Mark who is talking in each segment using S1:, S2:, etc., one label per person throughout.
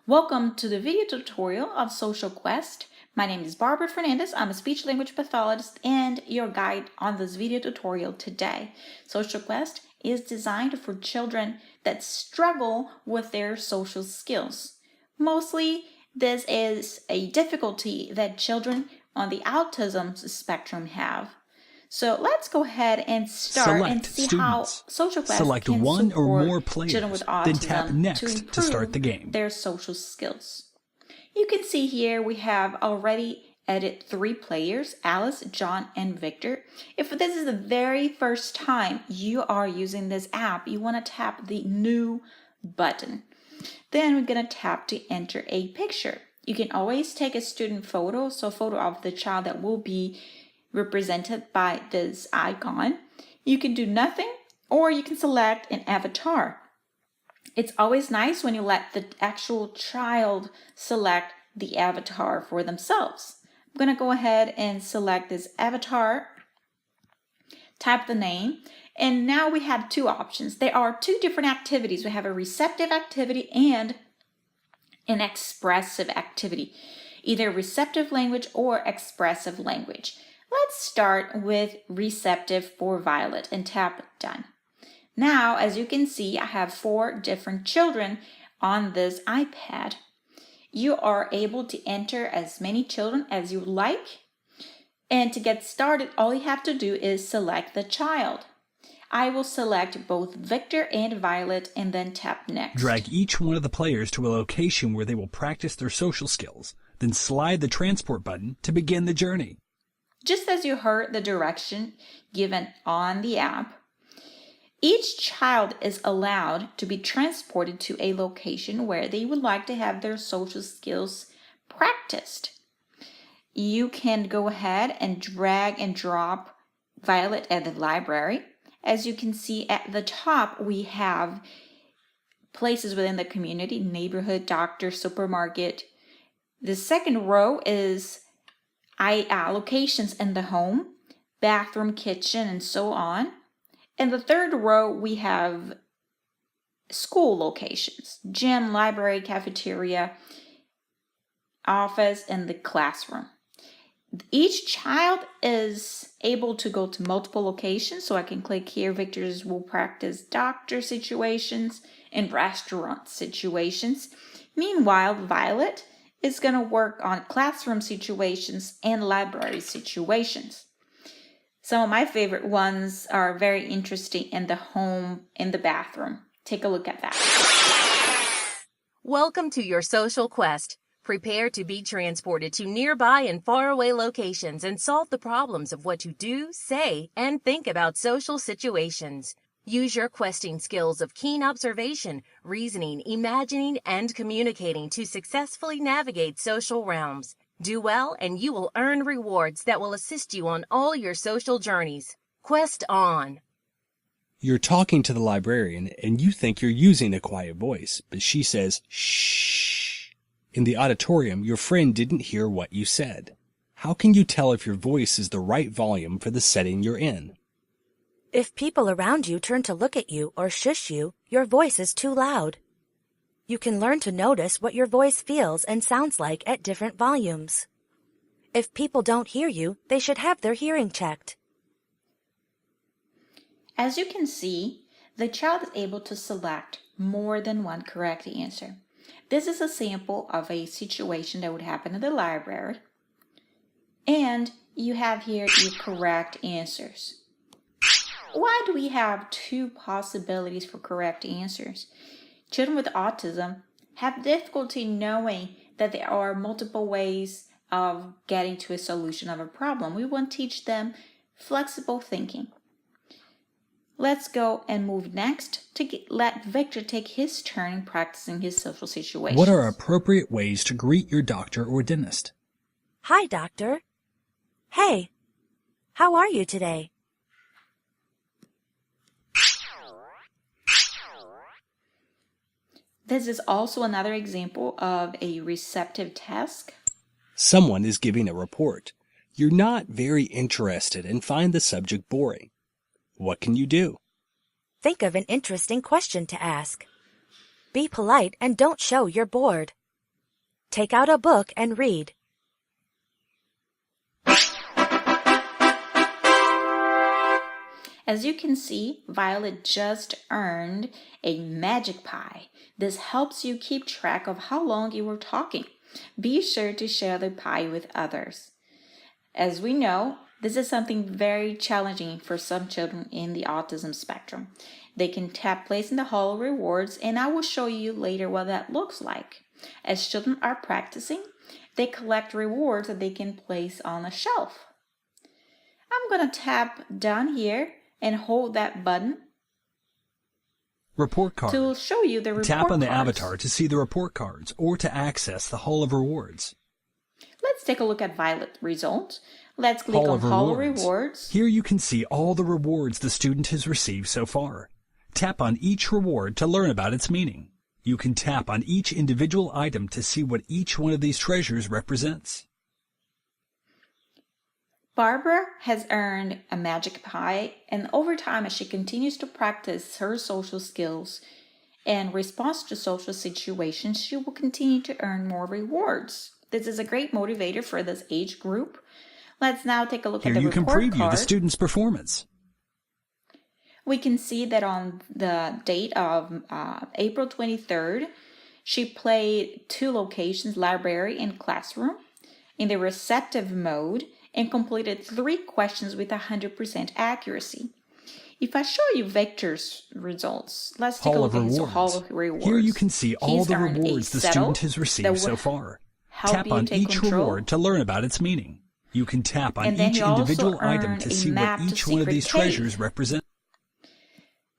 S1: Welcome to the video tutorial of Social Quest. My name is Barbara Fernandez. I'm a speech language pathologist and your guide on this video tutorial today. Social Quest is designed for children that struggle with their social skills. Mostly, this is a difficulty that children on the autism spectrum have. So let's go ahead and start and see how Social Quest
S2: Select
S1: can
S2: one
S1: support
S2: or more players,
S1: children with
S2: then tap
S1: autism
S2: Next
S1: to
S2: to
S1: improve
S2: start the game.
S1: their social skills. You can see here we have already added 3 players, Alice, John, and Victor. If this is the very first time you are using this app, you want to tap the New button. Then we're going to tap to enter a picture. You can always take a student photo, so a photo of the child that will be represented by this icon. You can do nothing, or you can select an avatar. It's always nice when you let the actual child select the avatar for themselves. I'm going to go ahead and select this avatar, type the name, and now we have 2 options. There are 2 different activities. We have a receptive activity and an expressive activity, either receptive language or expressive language. Let's start with receptive for Violet and tap Done. Now, as you can see, I have 4 different children on this iPad. You are able to enter as many children as you like. And to get started, all you have to do is select the child. I will select both Victor and Violet and then tap Next.
S2: Drag each one of the players to a location where they will practice their social skills, then slide the transport button to begin the journey.
S1: Just as you heard the direction given on the app, each child is allowed to be transported to a location where they would like to have their social skills practiced. You can go ahead and drag and drop Violet at the library. As you can see at the top, we have places within the community, neighborhood, doctor, supermarket. The second row is locations in the home, bathroom, kitchen, and so on. In the third row, we have school locations, gym, library, cafeteria, office, and the classroom. Each child is able to go to multiple locations, so I can click here. Victor's will practice doctor situations and restaurant situations. Meanwhile, Violet is going to work on classroom situations and library situations. Some of my favorite ones are very interesting in the home, in the bathroom. Take a look at that.
S3: Welcome to your Social Quest. Prepare to be transported to nearby and faraway locations and solve the problems of what to do, say, and think about social situations. Use your questing skills of keen observation, reasoning, imagining, and communicating to successfully navigate social realms. Do well and you will earn rewards that will assist you on all your social journeys. Quest on!
S4: You're talking to the librarian and you think you're using a quiet voice, but she says, shh. In the auditorium, your friend didn't hear what you said. How can you tell if your voice is the right volume for the setting you're in?
S5: If people around you turn to look at you or shush you, your voice is too loud. You can learn to notice what your voice feels and sounds like at different volumes. If people don't hear you, they should have their hearing checked.
S1: As you can see, the child is able to select more than one correct answer. This is a sample of a situation that would happen in the library. And you have here your correct answers. Why do we have 2 possibilities for correct answers? Children with autism have difficulty knowing that there are multiple ways of getting to a solution of a problem. We want to teach them flexible thinking. Let's go and move next to let Victor take his turn in practicing his social situations.
S2: What are appropriate ways to greet your doctor or dentist?
S5: Hi, doctor. Hey, how are you today?
S1: This is also another example of a receptive task.
S4: Someone is giving a report. You're not very interested and find the subject boring. What can you do?
S5: Think of an interesting question to ask. Be polite and don't show you're bored. Take out a book and read.
S1: As you can see, Violet just earned a magic pie. This helps you keep track of how long you were talking. Be sure to share the pie with others. As we know, this is something very challenging for some children in the autism spectrum. They can tap place in the Hall of Rewards, and I will show you later what that looks like. As children are practicing, they collect rewards that they can place on a shelf. I'm going to tap down here and hold that button
S2: Report card.
S1: to show you the report
S2: Tap on the
S1: cards.
S2: avatar to see the report cards or to access the Hall of Rewards.
S1: Let's take a look at Violet results. Let's click
S2: Hall
S1: on
S2: of
S1: Hall of
S2: Rewards.
S1: Rewards.
S2: Here you can see all the rewards the student has received so far. Tap on each reward to learn about its meaning. You can tap on each individual item to see what each one of these treasures represents.
S1: Barbara has earned a magic pie, and over time, as she continues to practice her social skills and response to social situations, she will continue to earn more rewards. This is a great motivator for this age group. Let's now take a look
S2: Here
S1: at the
S2: you can
S1: report
S2: preview
S1: card.
S2: the student's performance.
S1: We can see that on the date of April 23rd, she played 2 locations, library and classroom, in the receptive mode, and completed 3 questions with 100% accuracy. If I show you Victor's results, let's take a
S2: Hall
S1: look
S2: of
S1: at his
S2: Rewards.
S1: Hall of Rewards.
S2: Here you can see all
S1: He's
S2: the
S1: earned a
S2: rewards the
S1: settle
S2: student has
S1: that
S2: received so
S1: will
S2: far.
S1: help
S2: Tap
S1: you
S2: on
S1: take
S2: each
S1: control.
S2: reward to learn about its meaning. You can tap on
S1: And then
S2: each
S1: he also
S2: individual item
S1: earned
S2: to
S1: a
S2: see what
S1: map to
S2: each one of
S1: Secret
S2: these
S1: Cave.
S2: treasures represents.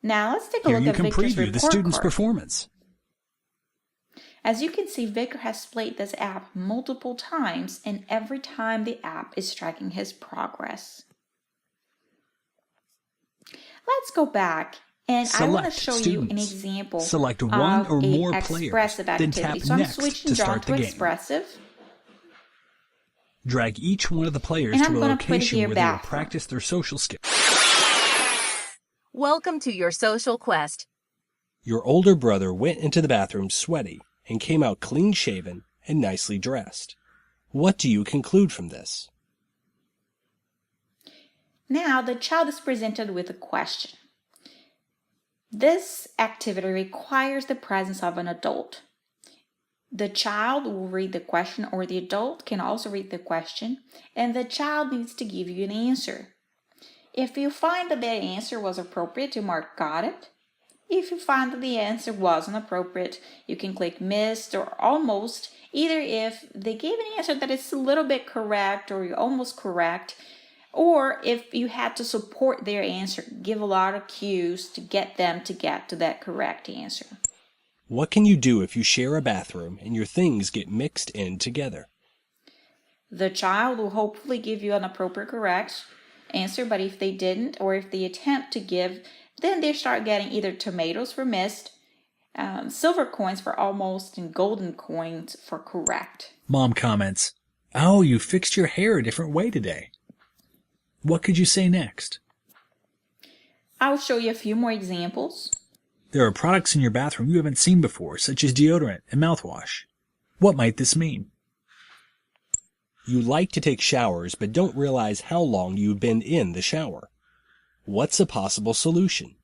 S1: Now let's take a
S2: Here
S1: look
S2: you
S1: at
S2: can
S1: Victor's
S2: preview the
S1: report
S2: student's
S1: card.
S2: performance.
S1: As you can see, Victor has played this app multiple times, and every time the app is tracking his progress. Let's go back, and I want to
S2: Select
S1: show you an
S2: students.
S1: example
S2: Select
S1: of
S2: one or
S1: a
S2: more players,
S1: expressive
S2: then
S1: activity.
S2: tap
S1: So I'm
S2: Next
S1: switching
S2: to
S1: John
S2: start
S1: to
S2: the game.
S1: expressive,
S2: Drag each one of the players
S1: and
S2: to
S1: I'm
S2: a
S1: going to put
S2: location
S1: here
S2: where they will
S1: bathroom.
S2: practice their social skills.
S3: Welcome to your social quest.
S4: Your older brother went into the bathroom sweaty and came out clean-shaven and nicely dressed. What do you conclude from this?
S1: Now the child is presented with a question. This activity requires the presence of an adult. The child will read the question, or the adult can also read the question, and the child needs to give you an answer. If you find that the answer was appropriate, you mark got it. If you find that the answer wasn't appropriate, you can click missed or almost, either if they gave an answer that is a little bit correct or you're almost correct, or if you had to support their answer, give a lot of cues to get them to get to that correct answer.
S4: What can you do if you share a bathroom and your things get mixed in together?
S1: The child will hopefully give you an appropriate correct answer, but if they didn't, or if they attempt to give, then they start getting either tomatoes for missed, silver coins for almost, and golden coins for correct.
S2: Mom comments, "Oh, you fixed your hair a different way today." What could you say next?
S1: I'll show you a few more examples.
S2: There are products in your bathroom you haven't seen before, such as deodorant and mouthwash. What might this mean?
S4: You like to take showers but don't realize how long you've been in the shower. What's a possible solution?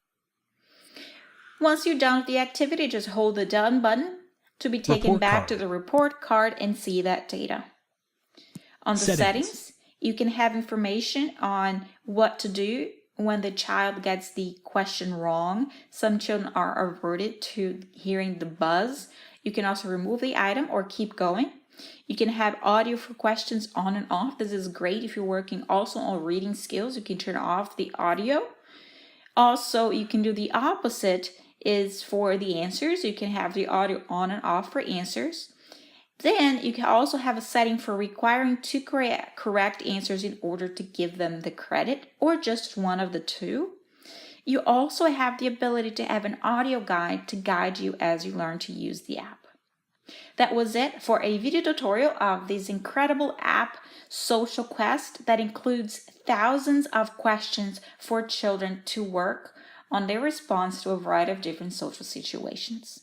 S1: Once you're done with the activity, just hold the done button to be taken
S2: Report
S1: back
S2: card.
S1: to the report card and see that data. On the settings, you can have information on what to do when the child gets the question wrong. Some children are averted to hearing the buzz. You can also remove the item or keep going. You can have audio for questions on and off. This is great if you're working also on reading skills. You can turn off the audio. Also, you can do the opposite is for the answers. You can have the audio on and off for answers. Then you can also have a setting for requiring 2 correct answers in order to give them the credit, or just one of the 2. You also have the ability to have an audio guide to guide you as you learn to use the app. That was it for a video tutorial of this incredible app, Social Quest, that includes thousands of questions for children to work on their response to a variety of different social situations.